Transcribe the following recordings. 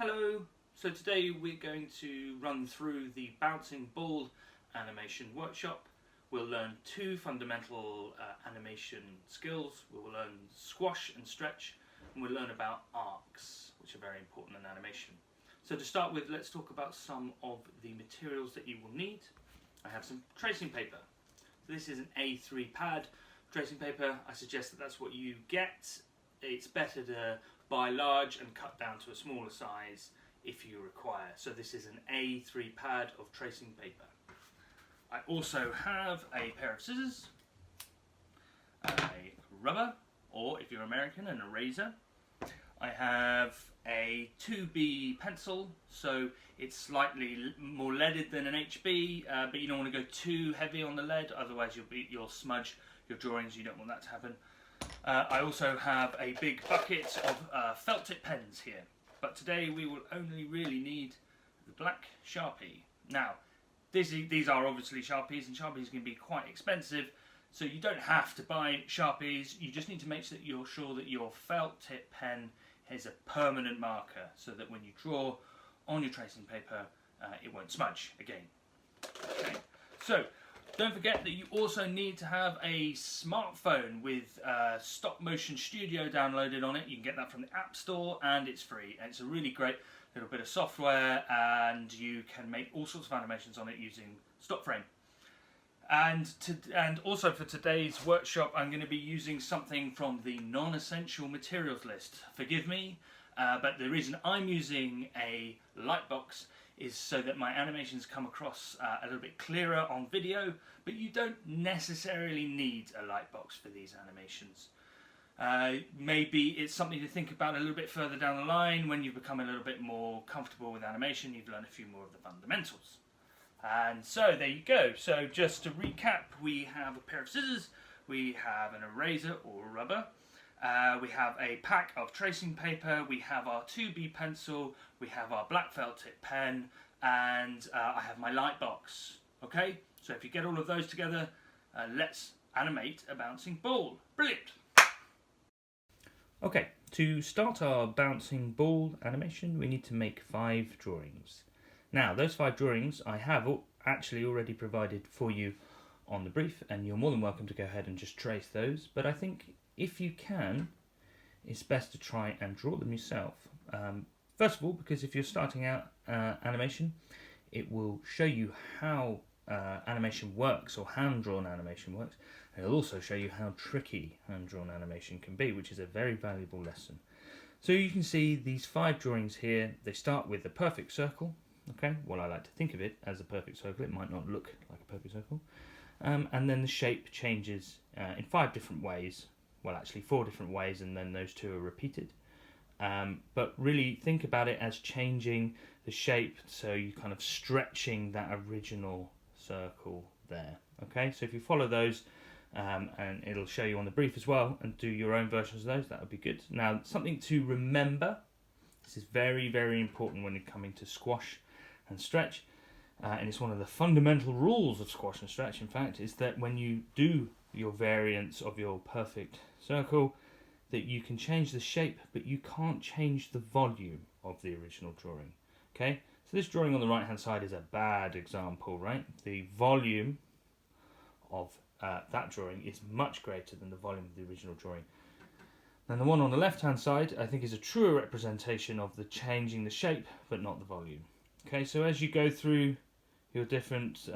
Hello, so today we're going to run through the bouncing ball animation workshop. We'll learn two fundamental animation skills. We will learn squash and stretch, and we'll learn about arcs, which are very important in animation. So to start with, let's talk about some of the materials that you will need. I have some tracing paper. So this is an A3 pad tracing paper. I suggest that that's what you get. It's better to buy large and cut down to a smaller size if you require. So this is an A3 pad of tracing paper. I also have a pair of scissors, a rubber, or if you're American, an eraser. I have a 2B pencil, so it's slightly more leaded than an HB, but you don't want to go too heavy on the lead, otherwise you'll smudge your drawings. You don't want that to happen. I also have a big bucket of felt tip pens here, but today we will only really need the black Sharpie. Now, these are obviously Sharpies, and Sharpies can be quite expensive, so you don't have to buy Sharpies. You just need to make sure that your felt tip pen is a permanent marker, so that when you draw on your tracing paper, it won't smudge again. Okay, so don't forget that you also need to have a smartphone with Stop Motion Studio downloaded on it. You can get that from the App Store, and it's free. And it's a really great little bit of software, and you can make all sorts of animations on it using stop frame. And also for today's workshop, I'm going to be using something from the non-essential materials list. Forgive me, but the reason I'm using a light box is so that my animations come across a little bit clearer on video, but you don't necessarily need a light box for these animations. Maybe it's something to think about a little bit further down the line when you've become a little bit more comfortable with animation, you've learned a few more of the fundamentals. And so there you go. So just to recap, we have a pair of scissors, we have an eraser or rubber, we have a pack of tracing paper, we have our 2B pencil, we have our black felt tip pen, and I have my light box. Okay, so if you get all of those together, let's animate a bouncing ball. Brilliant! Okay, to start our bouncing ball animation, we need to make 5 drawings. Now, those 5 drawings I have actually already provided for you on the brief, and you're more than welcome to go ahead and just trace those, but I think if you can, it's best to try and draw them yourself. First of all, because if you're starting out animation, it will show you how animation works, or hand-drawn animation works, and it'll also show you how tricky hand-drawn animation can be, which is a very valuable lesson. So you can see these 5 drawings here. They start with a perfect circle. Okay, well, I like to think of it as a perfect circle. It might not look like a perfect circle. And then the shape changes in 5 different ways. Well, actually 4 different ways, and then those 2 are repeated. But really think about it as changing the shape, so you're kind of stretching that original circle there. Okay, so if you follow those, and it'll show you on the brief as well, and do your own versions of those, that would be good. Now, something to remember, this is very, very important when you're coming to squash and stretch, and it's one of the fundamental rules of squash and stretch, in fact, is that when you do your variants of your perfect circle, that you can change the shape, but you can't change the volume of the original drawing. Okay, so this drawing on the right hand side is a bad example, right? The volume of that drawing is much greater than the volume of the original drawing. And the one on the left hand side, I think, is a truer representation of the changing the shape, but not the volume. Okay, so as you go through your different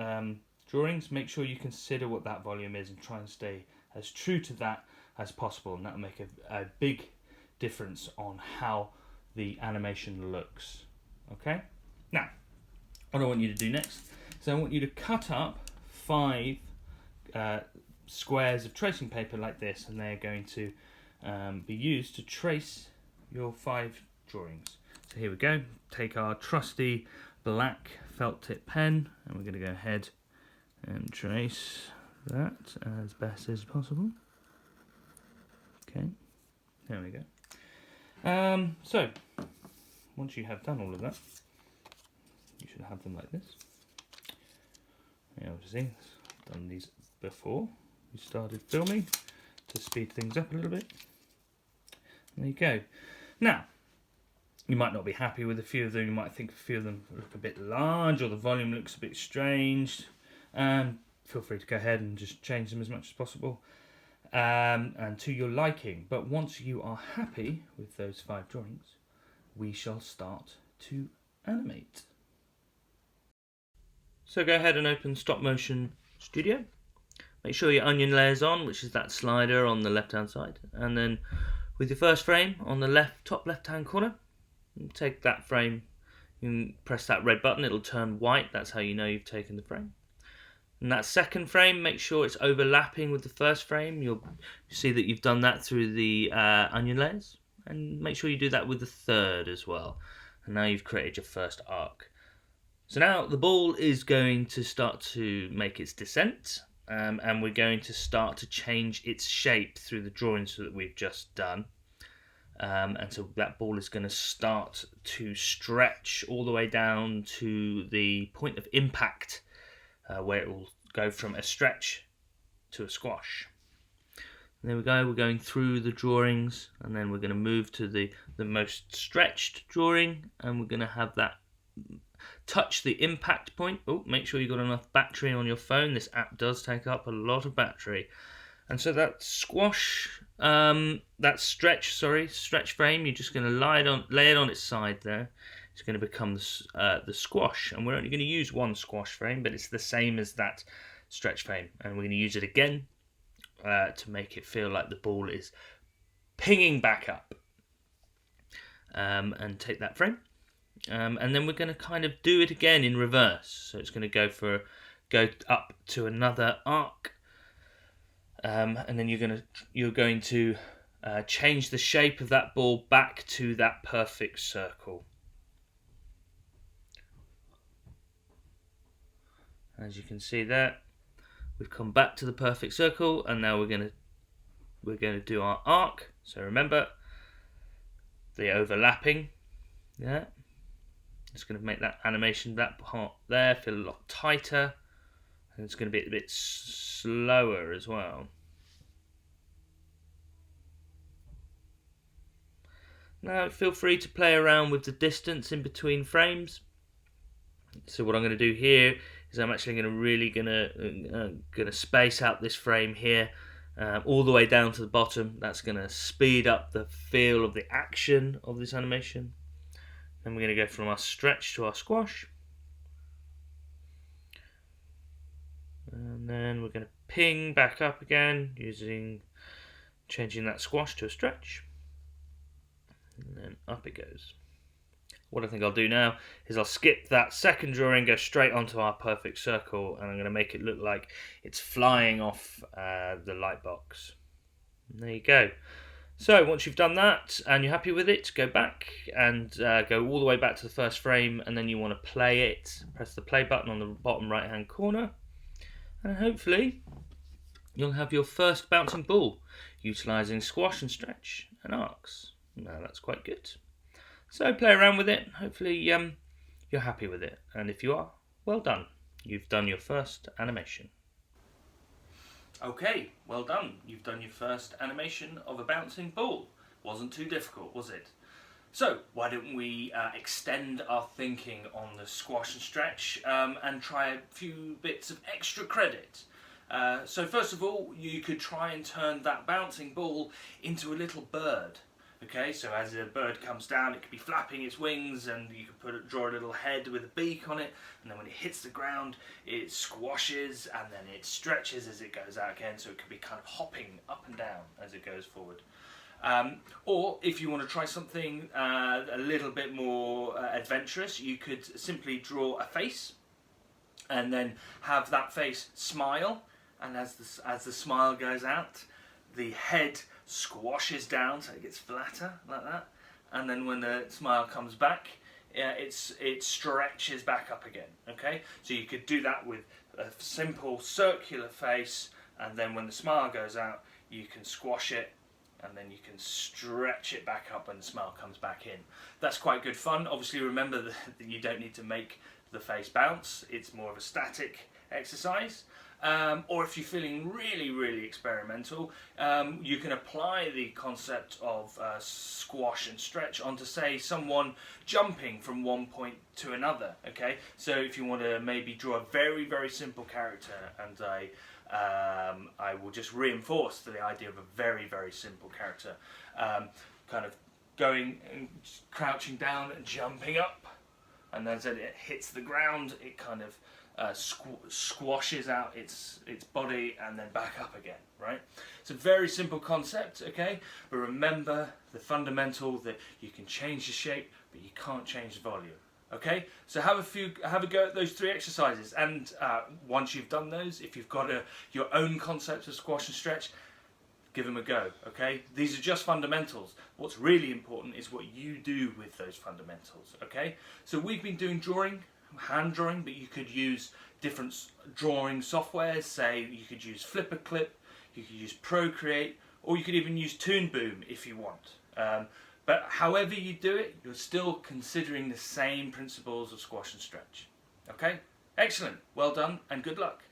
drawings, make sure you consider what that volume is and try and stay as true to that as possible, and that will make a big difference on how the animation looks. Okay, now what I want you to do next is I want you to cut up 5 squares of tracing paper like this, and they're going to be used to trace your 5 drawings. So here we go, take our trusty black felt tip pen, and we're going to go ahead and trace that as best as possible. Okay, there we go. So, once you have done all of that, you should have them like this. Obviously, I've done these before we started filming to speed things up a little bit. There you go. Now, You might not be happy with a few of them. You might think a few of them look a bit large, or the volume looks a bit strange. Feel free to go ahead and just change them as much as possible, and to your liking. But once you are happy with those 5 drawings, we shall start to animate. So go ahead and open Stop Motion Studio. Make sure your onion layer's on, which is that slider on the left hand side, and then with your first frame on the top left hand corner, take that frame, you can press that red button, it'll turn white, that's how you know you've taken the frame. And that second frame, make sure it's overlapping with the first frame. You'll see that you've done that through the onion layers, and make sure you do that with the third as well. And now you've created your first arc. So now the ball is going to start to make its descent, and we're going to start to change its shape through the drawings that we've just done. And so that ball is going to start to stretch all the way down to the point of impact, where it will go from a stretch to a squash. And there we go, we're going through the drawings, and then we're going to move to the most stretched drawing, and we're going to have that touch the impact point. Oh, make sure you've got enough battery on your phone. This app does take up a lot of battery. And so that stretch frame, you're just going to lay it on its side there. It's going to become the squash, and we're only going to use one squash frame, but it's the same as that stretch frame, and we're going to use it again to make it feel like the ball is pinging back up. And take that frame, and then we're going to kind of do it again in reverse. So it's going to go up to another arc. And then you're going to change the shape of that ball back to that perfect circle. As you can see there, we've come back to the perfect circle, and now we're going to do our arc. So remember the overlapping. Yeah, it's going to make that animation, that part there, feel a lot tighter. And it's going to be a bit slower as well. Now feel free to play around with the distance in between frames. So what I'm going to do here is I'm actually going to space out this frame here all the way down to the bottom. That's going to speed up the feel of the action of this animation. Then we're going to go from our stretch to our squash. And then we're going to ping back up again changing that squash to a stretch. And then up it goes. What I think I'll do now is I'll skip that second drawing, go straight onto our perfect circle, and I'm going to make it look like it's flying off the light box. And there you go. So once you've done that and you're happy with it, go back and go all the way back to the first frame, and then you want to play it. Press the play button on the bottom right hand corner. And hopefully you'll have your first bouncing ball utilising squash and stretch and arcs. Now that's quite good. So play around with it. Hopefully you're happy with it. And if you are, well done. You've done your first animation. Okay, well done. You've done your first animation of a bouncing ball. Wasn't too difficult, was it? So why don't we extend our thinking on the squash and stretch and try a few bits of extra credit. So first of all, you could try and turn that bouncing ball into a little bird. Okay, so as a bird comes down, it could be flapping its wings, and you could draw a little head with a beak on it, and then when it hits the ground, it squashes, and then it stretches as it goes out again, so it could be kind of hopping up and down as it goes forward. Or if you want to try something a little bit more adventurous, you could simply draw a face, and then have that face smile, and as the smile goes out, the head squashes down so it gets flatter like that, and then when the smile comes back, it stretches back up again. Okay, so you could do that with a simple circular face, and then when the smile goes out, you can squash it, and then you can stretch it back up when the smile comes back in. That's quite good fun. Obviously remember that you don't need to make the face bounce, it's more of a static exercise. or if you're feeling really experimental, you can apply the concept of squash and stretch onto, say, someone jumping from one point to another. Okay, so if you want to maybe draw a very simple character, and I will just reinforce the idea of a very simple character, kind of going and crouching down and jumping up, and then as it hits the ground, it kind of squashes out its body and then back up again, right? It's a very simple concept, okay? But remember the fundamental that you can change the shape, but you can't change the volume, okay? So have a go at those 3 exercises, and once you've done those, if you've got your own concept of squash and stretch, give them a go, okay? These are just fundamentals. What's really important is what you do with those fundamentals, okay? So we've been doing drawing, hand drawing, but you could use different drawing softwares. Say you could use Flipperclip, you could use Procreate, or you could even use Toon Boom if you want. But however you do it, you're still considering the same principles of squash and stretch. Okay? Excellent. Well done and good luck.